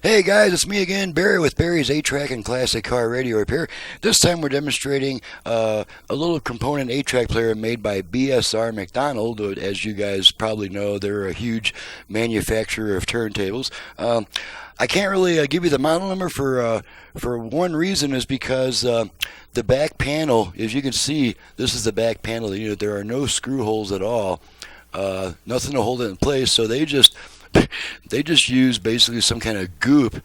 Hey guys, it's me again, Barry with Barry's 8-Track and Classic Car Radio Repair. This time we're demonstrating a little component 8-track player made by BSR MacDonald. As you guys probably know, they're a huge manufacturer of turntables. I can't really give you the model number for one reason, is because the back panel, as you can see, this is the back panel of the unit. There are no screw holes at all, nothing to hold it in place, so they just use basically some kind of goop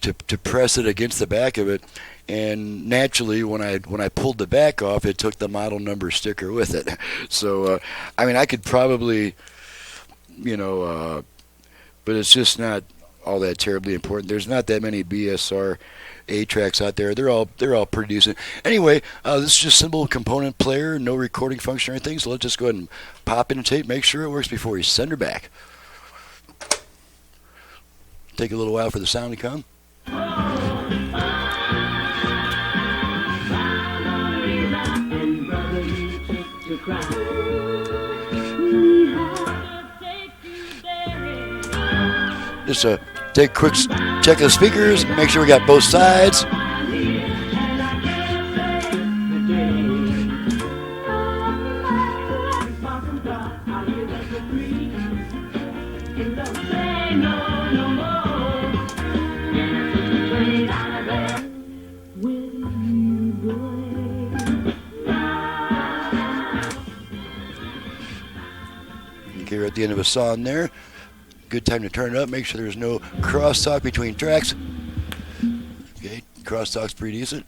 to press it against the back of it, and naturally when I pulled the back off, it took the model number sticker with it. So I mean, I could probably, but it's just not all that terribly important. There's not that many BSR 8-tracks out there. They're all pretty decent. Anyway, this is just simple component player, no recording function or anything. So let's just go ahead and pop in the tape, make sure it works before we send her back. Take a little while for the sound to come. Just take a quick check of the speakers, make sure we got both sides. Okay, we're at the end of a song there. Good time to turn it up. Make sure there's no crosstalk between tracks. Okay, crosstalk's pretty decent.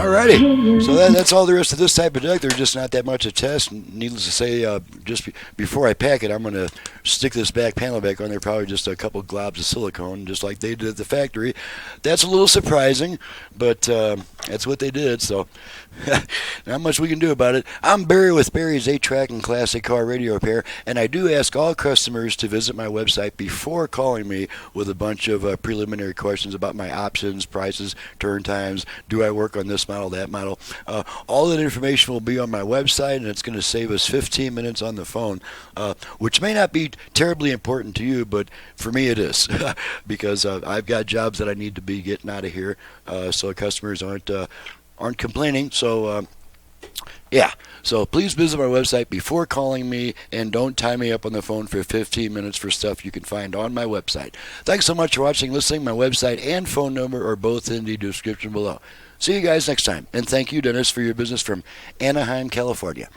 Alrighty, so that's all there is to this type of deck. There's just not that much to test. Needless to say, before I pack it, I'm going to stick this back panel back on there, probably just a couple globs of silicone, just like they did at the factory. That's a little surprising, but that's what they did, so not much we can do about it. I'm Barry with Barry's 8-Track and Classic Car Radio Repair, and I do ask all customers to visit my website before calling me with a bunch of preliminary questions about my options, prices, turn times, do I work on this model, that model. All that information will be on my website, and it's going to save us 15 minutes on the phone, which may not be terribly important to you, but for me it is, because I've got jobs that I need to be getting out of here, so customers aren't complaining. So yeah, so please visit my website before calling me, and don't tie me up on the phone for 15 minutes for stuff you can find on my website. Thanks so much for watching, listening. My website and phone number are both in the description below. See you guys next time, and thank you, Dennis, for your business from Anaheim, California.